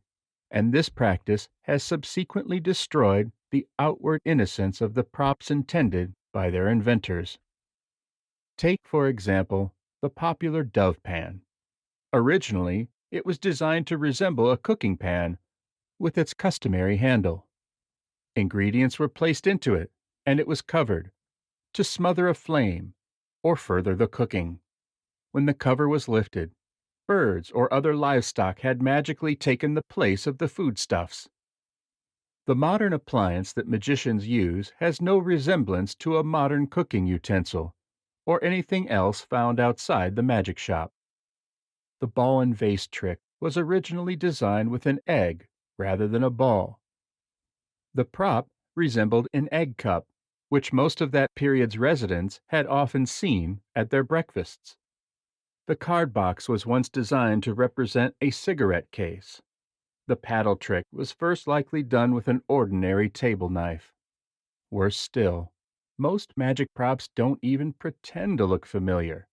and this practice has subsequently destroyed the outward innocence of the props intended by their inventors. Take, for example, the popular dove pan. Originally, it was designed to resemble a cooking pan with its customary handle. Ingredients were placed into it, and it was covered to smother a flame or further the cooking. When the cover was lifted, Birds or other livestock had magically taken the place of the foodstuffs. The modern appliance that magicians use has no resemblance to a modern cooking utensil or anything else found outside the magic shop. The ball and vase trick was originally designed with an egg rather than a ball. The prop resembled an egg cup, which most of that period's residents had often seen at their breakfasts. The card box was once designed to represent a cigarette case. The paddle trick was first likely done with an ordinary table knife. Worse still, most magic props don't even pretend to look familiar,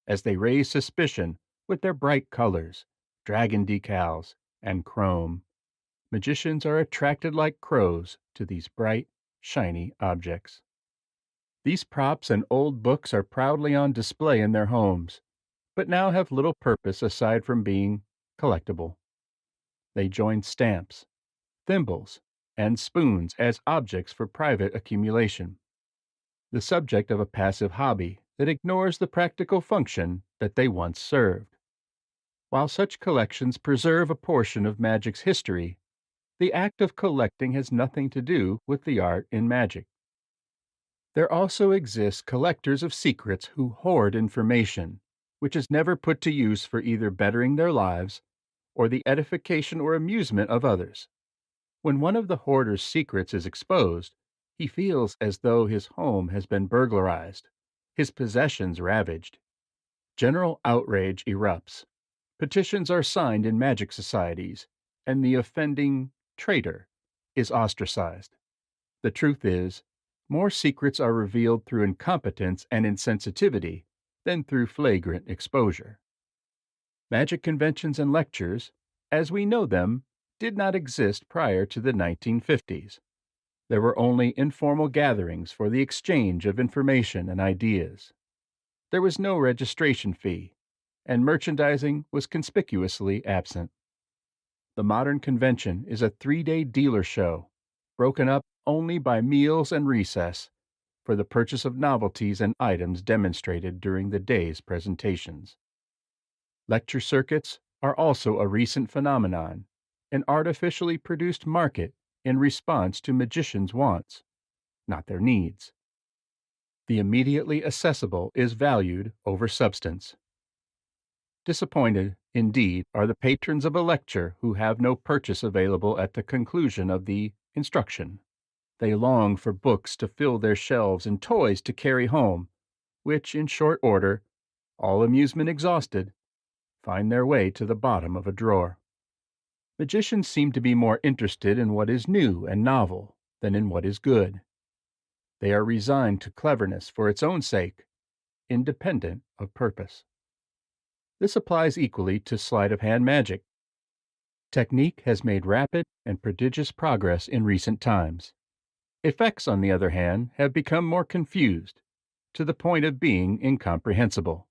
as they raise suspicion with their bright colors, dragon decals, and chrome. Magicians are attracted like crows to these bright, shiny objects. These props and old books are proudly on display in their homes, but now have little purpose aside from being collectible. They join stamps, thimbles, and spoons as objects for private accumulation, the subject of a passive hobby that ignores the practical function that they once served. While such collections preserve a portion of magic's history, the act of collecting has nothing to do with the art in magic. There also exist collectors of secrets who hoard information, which is never put to use for either bettering their lives or the edification or amusement of others. When one of the hoarder's secrets is exposed, he feels as though his home has been burglarized, his possessions ravaged. General outrage erupts. Petitions are signed in magic societies, and the offending traitor is ostracized. The truth is, more secrets are revealed through incompetence and insensitivity than through flagrant exposure. Magic conventions and lectures, as we know them, did not exist prior to the 1950s. There were only informal gatherings for the exchange of information and ideas. There was no registration fee, and merchandising was conspicuously absent. The modern convention is a 3-day dealer show, broken up only by meals and recess, for the purchase of novelties and items demonstrated during the day's presentations. Lecture circuits are also a recent phenomenon, an artificially produced market in response to magicians' wants, not their needs. The immediately accessible is valued over substance. Disappointed, indeed, are the patrons of a lecture who have no purchase available at the conclusion of the instruction. They long for books to fill their shelves and toys to carry home, which, in short order, all amusement exhausted, find their way to the bottom of a drawer. Magicians seem to be more interested in what is new and novel than in what is good. They are resigned to cleverness for its own sake, independent of purpose. This applies equally to sleight-of-hand magic. Technique has made rapid and prodigious progress in recent times. Effects, on the other hand, have become more confused, to the point of being incomprehensible.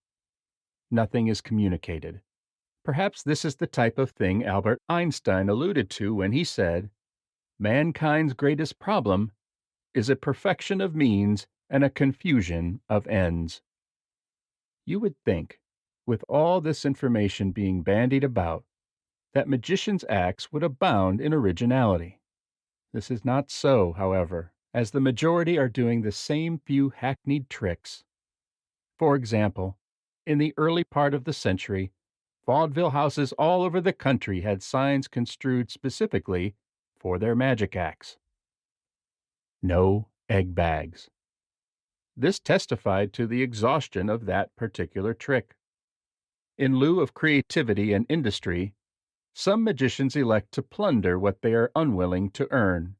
Nothing is communicated. Perhaps this is the type of thing Albert Einstein alluded to when he said, "Mankind's greatest problem is a perfection of means and a confusion of ends." You would think, with all this information being bandied about, that magicians' acts would abound in originality. This is not so, however, as the majority are doing the same few hackneyed tricks. For example, in the early part of the century, vaudeville houses all over the country had signs construed specifically for their magic acts. No egg bags. This testified to the exhaustion of that particular trick. In lieu of creativity and industry, some magicians elect to plunder what they are unwilling to earn.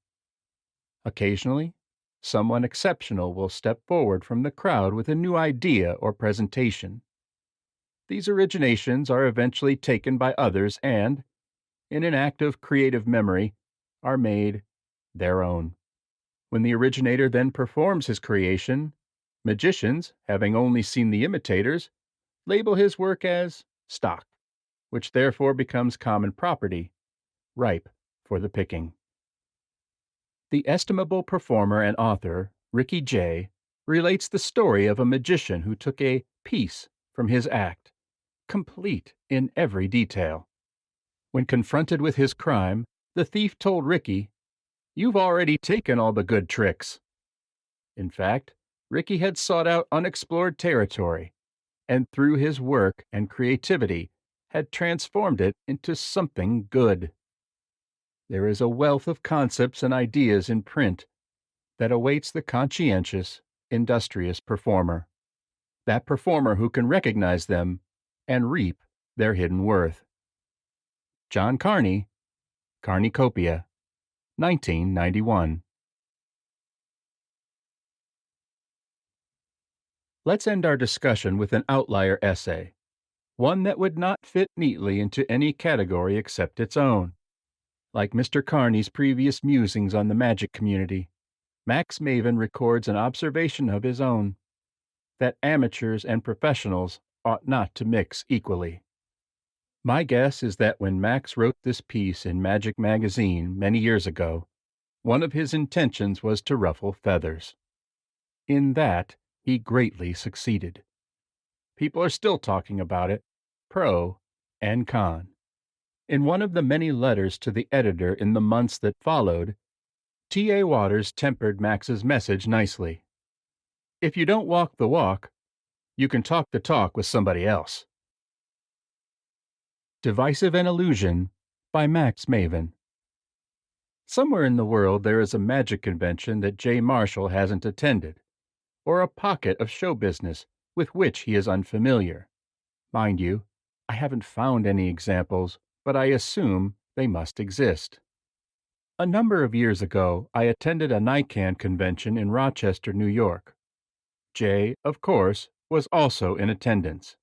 Occasionally, someone exceptional will step forward from the crowd with a new idea or presentation. These originations are eventually taken by others and, in an act of creative memory, are made their own. When the originator then performs his creation, magicians, having only seen the imitators, label his work as stock, which therefore becomes common property, ripe for the picking. The estimable performer and author, Ricky Jay, relates the story of a magician who took a piece from his act, complete in every detail. When confronted with his crime, the thief told Ricky, "You've already taken all the good tricks." In fact, Ricky had sought out unexplored territory, and through his work and creativity had transformed it into something good. There is a wealth of concepts and ideas in print that awaits the conscientious, industrious performer, that performer who can recognize them and reap their hidden worth. John Carney, Carnicopia, 1991. Let's end our discussion with an outlier essay, one that would not fit neatly into any category except its own. Like Mr. Carney's previous musings on the magic community, Max Maven records an observation of his own, that amateurs and professionals ought not to mix equally. My guess is that when Max wrote this piece in Magic Magazine many years ago, one of his intentions was to ruffle feathers. In that, he greatly succeeded. People are still talking about it, pro and con. In one of the many letters to the editor in the months that followed, T.A. Waters tempered Max's message nicely. If you don't walk the walk, you can talk the talk with somebody else. Divisive and Illusion by Max Maven. Somewhere in the world there is a magic convention that J. Marshall hasn't attended, or a pocket of show business with which he is unfamiliar. Mind you, I haven't found any examples, but I assume they must exist. A number of years ago, I attended a NICAN convention in Rochester, New York. Jay, of course, was also in attendance.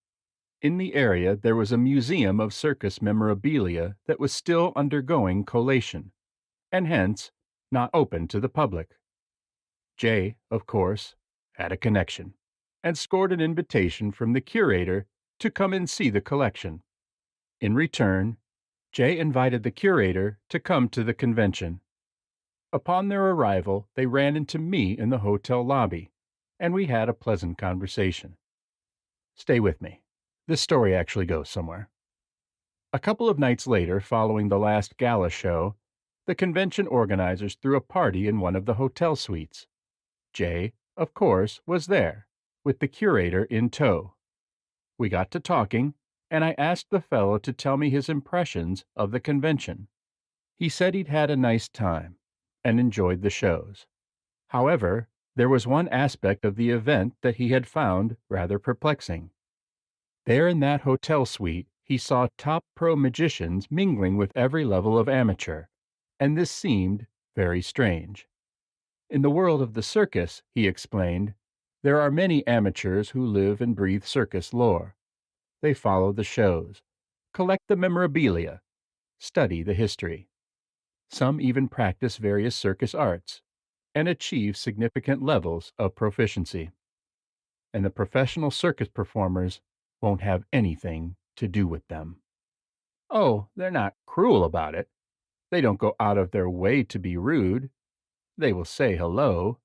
In the area, there was a museum of circus memorabilia that was still undergoing collation, and hence not open to the public. Jay, of course, had a connection, and scored an invitation from the curator to come and see the collection. In return, Jay invited the curator to come to the convention. Upon their arrival, they ran into me in the hotel lobby, and we had a pleasant conversation. Stay with me. This story actually goes somewhere. A couple of nights later, following the last gala show, the convention organizers threw a party in one of the hotel suites. Jay, of course, was there, with the curator in tow. We got to talking, and I asked the fellow to tell me his impressions of the convention. He said he'd had a nice time and enjoyed the shows. However, there was one aspect of the event that he had found rather perplexing. There in that hotel suite, he saw top pro magicians mingling with every level of amateur, and this seemed very strange. In the world of the circus, he explained, there are many amateurs who live and breathe circus lore. They follow the shows, collect the memorabilia, study the history. Some even practice various circus arts and achieve significant levels of proficiency. And the professional circus performers won't have anything to do with them. Oh, they're not cruel about it. They don't go out of their way to be rude. They will say hello.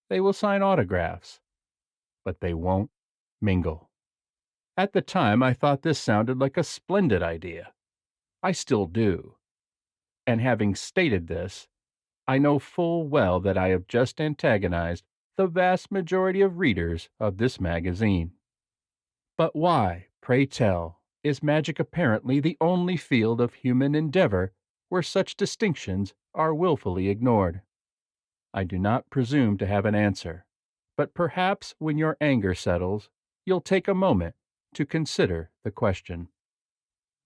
They will sign autographs. But they won't mingle. At the time, I thought this sounded like a splendid idea. I still do. And having stated this, I know full well that I have just antagonized the vast majority of readers of this magazine. But why, pray tell, is magic apparently the only field of human endeavor where such distinctions are willfully ignored? I do not presume to have an answer, but perhaps when your anger settles, you'll take a moment to consider the question.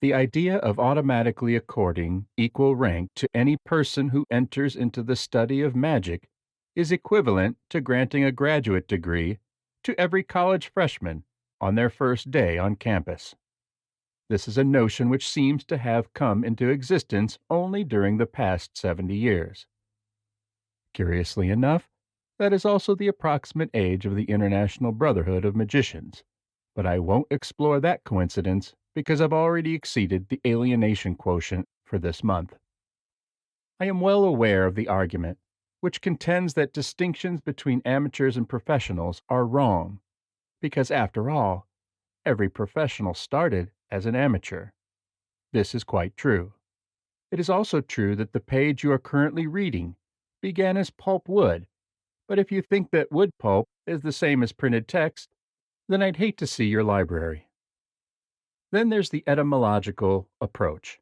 The idea of automatically according equal rank to any person who enters into the study of magic is equivalent to granting a graduate degree to every college freshman on their first day on campus. This is a notion which seems to have come into existence only during the past 70 years. Curiously enough, that is also the approximate age of the International Brotherhood of Magicians, but I won't explore that coincidence because I've already exceeded the alienation quotient for this month. I am well aware of the argument, which contends that distinctions between amateurs and professionals are wrong, because after all, every professional started as an amateur. This is quite true. It is also true that the page you are currently reading began as pulp wood, but if you think that wood pulp is the same as printed text, then I'd hate to see your library. Then there's the etymological approach.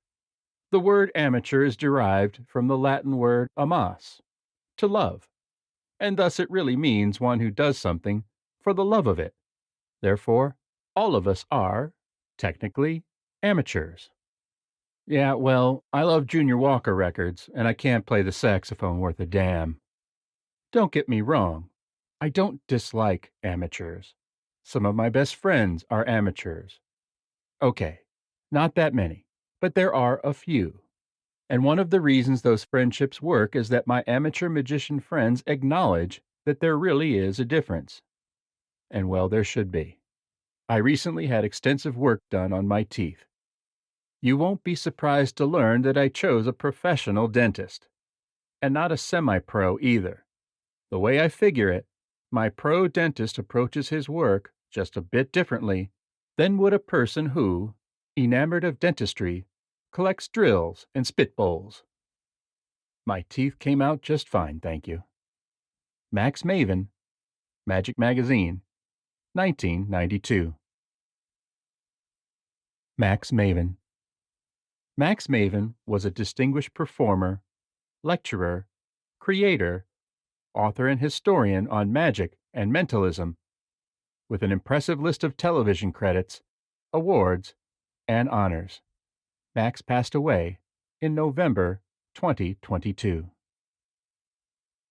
The word amateur is derived from the Latin word amas, to love, and thus it really means one who does something for the love of it. Therefore, all of us are, technically, amateurs. Yeah, well, I love Junior Walker records, and I can't play the saxophone worth a damn. Don't get me wrong. I don't dislike amateurs. Some of my best friends are amateurs. Okay, not that many, but there are a few. And one of the reasons those friendships work is that my amateur magician friends acknowledge that there really is a difference. And well, there should be. I recently had extensive work done on my teeth. You won't be surprised to learn that I chose a professional dentist. And not a semi-pro either. The way I figure it, my pro dentist approaches his work just a bit differently than would a person who, enamored of dentistry, collects drills and spit bowls. My teeth came out just fine, thank you. Max Maven, Magic Magazine, 1992. Max Maven. Max Maven was a distinguished performer, lecturer, creator, author and historian on magic and mentalism, with an impressive list of television credits, awards, and honors. Max passed away in November 2022.